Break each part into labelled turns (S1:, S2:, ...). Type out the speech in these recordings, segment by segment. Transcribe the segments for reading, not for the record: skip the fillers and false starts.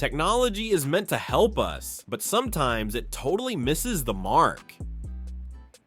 S1: Technology is meant to help us, but sometimes it totally misses the mark.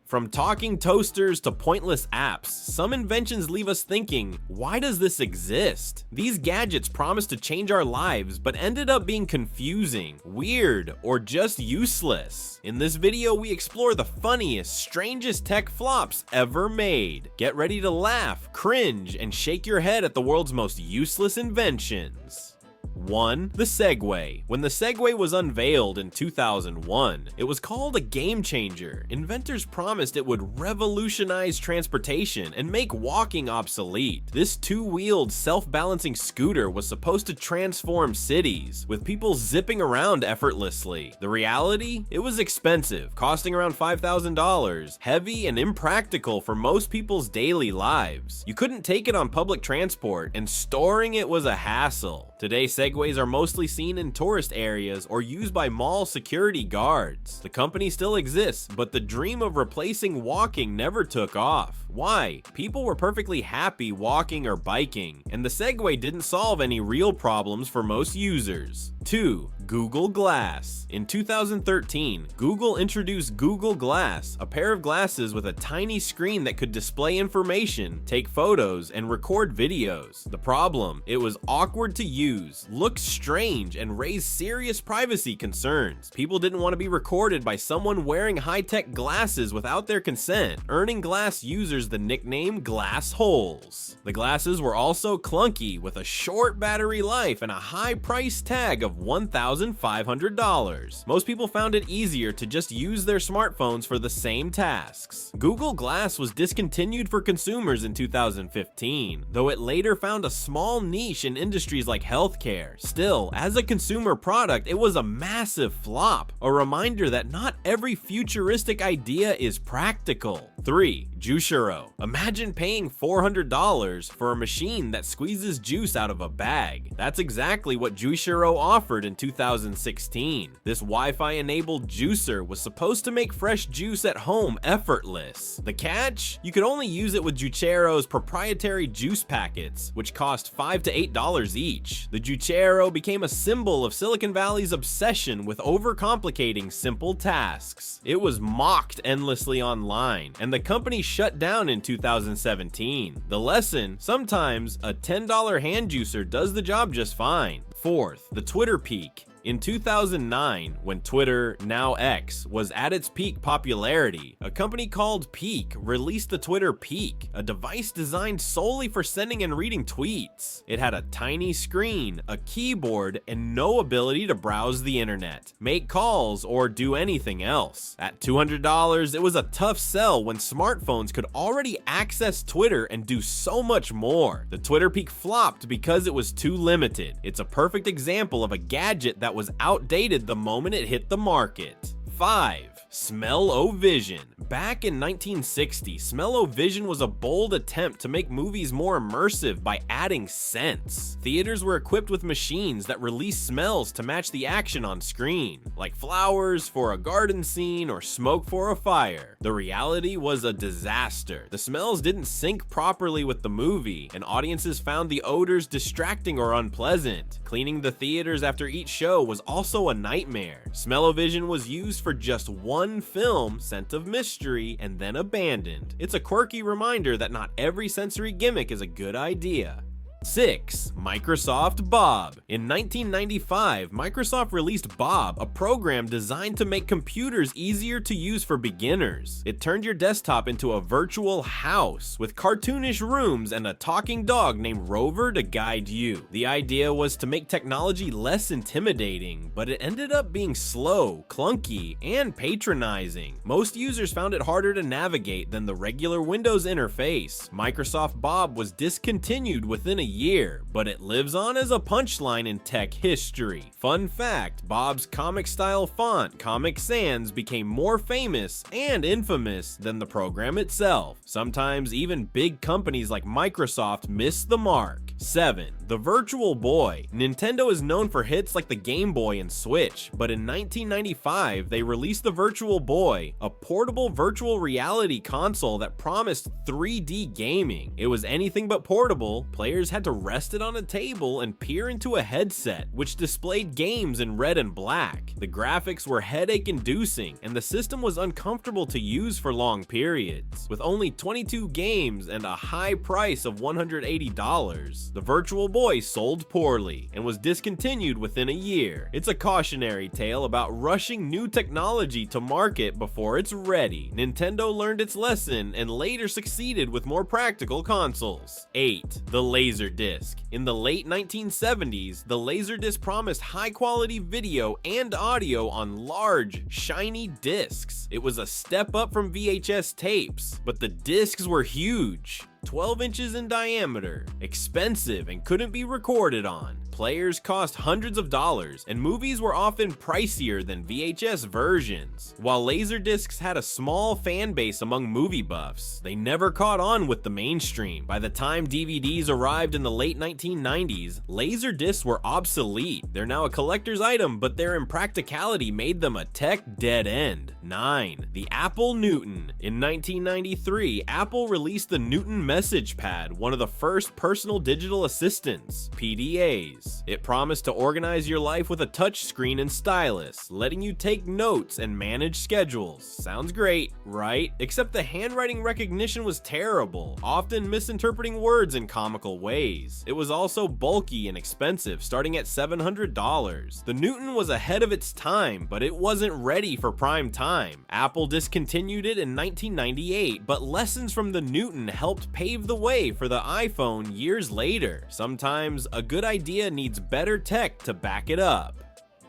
S1: From talking toasters to pointless apps, some inventions leave us thinking, why does this exist? These gadgets promised to change our lives, but ended up being confusing, weird, or just useless. In this video, we explore the funniest, strangest tech flops ever made. Get ready to laugh, cringe, and shake your head at the world's most useless inventions. 1. The Segway. When the Segway was unveiled in 2001, it was called a game changer. Inventors promised it would revolutionize transportation and make walking obsolete. This two-wheeled, self-balancing scooter was supposed to transform cities, with people zipping around effortlessly. The reality? It was expensive, costing around $5,000, heavy and impractical for most people's daily lives. You couldn't take it on public transport, and storing it was a hassle. Today, Segways are mostly seen in tourist areas or used by mall security guards. The company still exists, but the dream of replacing walking never took off. Why? People were perfectly happy walking or biking, and the Segway didn't solve any real problems for most users. 2. Google Glass. In 2013, Google introduced Google Glass, a pair of glasses with a tiny screen that could display information, take photos, and record videos. The problem? It was awkward to use, looked strange, and raised serious privacy concerns. People didn't want to be recorded by someone wearing high-tech glasses without their consent, earning Glass users the nickname Glass Holes. The glasses were also clunky, with a short battery life and a high price tag of $1,500. Most people found it easier to just use their smartphones for the same tasks. Google Glass was discontinued for consumers in 2015, though it later found a small niche in industries like healthcare. Still, as a consumer product, it was a massive flop, a reminder that not every futuristic idea is practical. 3. Juicero. Imagine paying $400 for a machine that squeezes juice out of a bag. That's exactly what Juicero offered in 2016. This Wi-Fi enabled juicer was supposed to make fresh juice at home effortless. The catch? You could only use it with Juicero's proprietary juice packets, which cost $5 to $8 each. The Juicero became a symbol of Silicon Valley's obsession with overcomplicating simple tasks. It was mocked endlessly online, and the company shut down in 2017. The lesson? Sometimes a $10 hand juicer does the job just fine. 4th, the Twitter peak. In 2009, when Twitter, now X, was at its peak popularity, a company called Peak released the Twitter Peak, a device designed solely for sending and reading tweets. It had a tiny screen, a keyboard, and no ability to browse the internet, make calls, or do anything else. At $200, it was a tough sell when smartphones could already access Twitter and do so much more. The Twitter Peak flopped because it was too limited. It's a perfect example of a gadget that was outdated the moment it hit the market. 5. Smell-O-Vision. Back in 1960, Smell-O-Vision was a bold attempt to make movies more immersive by adding scents. Theaters were equipped with machines that released smells to match the action on screen, like flowers for a garden scene or smoke for a fire. The reality was a disaster. The smells didn't sync properly with the movie, and audiences found the odors distracting or unpleasant. Cleaning the theaters after each show was also a nightmare. Smell-O-Vision was used for just one film, Scent of Mystery, and then abandoned. It's a quirky reminder that not every sensory gimmick is a good idea. 6. Microsoft Bob. In 1995, Microsoft released Bob, a program designed to make computers easier to use for beginners. It turned your desktop into a virtual house with cartoonish rooms and a talking dog named Rover to guide you. The idea was to make technology less intimidating, but it ended up being slow, clunky, and patronizing. Most users found it harder to navigate than the regular Windows interface. Microsoft Bob was discontinued within a year, but it lives on as a punchline in tech history. Fun fact, Bob's comic-style font, Comic Sans, became more famous and infamous than the program itself. Sometimes even big companies like Microsoft miss the mark. 7. The Virtual Boy. Nintendo is known for hits like the Game Boy and Switch, but in 1995, they released the Virtual Boy, a portable virtual reality console that promised 3D gaming. It was anything but portable. Players had to rest it on a table and peer into a headset, which displayed games in red and black. The graphics were headache-inducing, and the system was uncomfortable to use for long periods. With only 22 games and a high price of $180, the Virtual Boy sold poorly and was discontinued within a year. It's a cautionary tale about rushing new technology to market before it's ready. Nintendo learned its lesson and later succeeded with more practical consoles. 8. The Laserdisc. In the late 1970s, the Laserdisc promised high-quality video and audio on large, shiny discs. It was a step up from VHS tapes, but the discs were huge. 12 inches in diameter, expensive, and couldn't be recorded on. Players cost hundreds of dollars, and movies were often pricier than VHS versions. While Laserdiscs had a small fan base among movie buffs, they never caught on with the mainstream. By the time DVDs arrived in the late 1990s, Laserdiscs were obsolete. They're now a collector's item, but their impracticality made them a tech dead end. 9. The Apple Newton. In 1993, Apple released the Newton Message Pad, one of the first personal digital assistants, PDAs. It promised to organize your life with a touchscreen and stylus, letting you take notes and manage schedules. Sounds great, right? Except the handwriting recognition was terrible, often misinterpreting words in comical ways. It was also bulky and expensive, starting at $700. The Newton was ahead of its time, but it wasn't ready for prime time. Apple discontinued it in 1998, but lessons from the Newton helped pave the way for the iPhone years later. Sometimes a good idea needs better tech to back it up.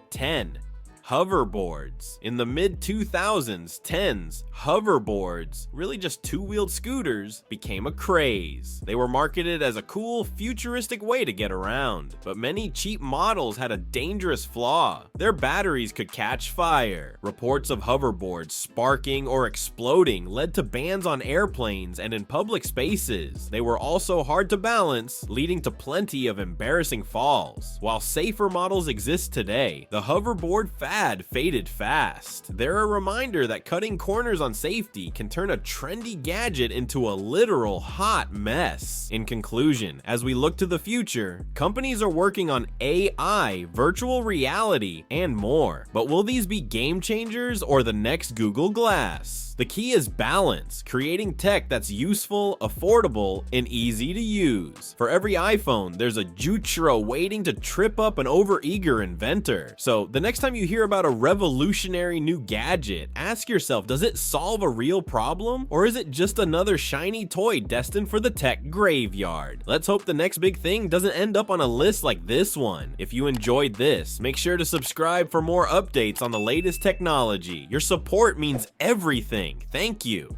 S1: 10. Hoverboards. In the mid-2000s, 10s, hoverboards, really just two-wheeled scooters, became a craze. They were marketed as a cool, futuristic way to get around, but many cheap models had a dangerous flaw. Their batteries could catch fire. Reports of hoverboards sparking or exploding led to bans on airplanes and in public spaces. They were also hard to balance, leading to plenty of embarrassing falls. While safer models exist today, the hoverboard fad faded fast. They're a reminder that cutting corners on safety can turn a trendy gadget into a literal hot mess. In conclusion, as we look to the future, companies are working on AI, virtual reality, and more. But will these be game changers or the next Google Glass? The key is balance, creating tech that's useful, affordable, and easy to use. For every iPhone, there's a Juicero waiting to trip up an overeager inventor. So the next time you hear about a revolutionary new gadget, ask yourself, does it solve a real problem? Or is it just another shiny toy destined for the tech graveyard? Let's hope the next big thing doesn't end up on a list like this one. If you enjoyed this, make sure to subscribe for more updates on the latest technology. Your support means everything. Thank you.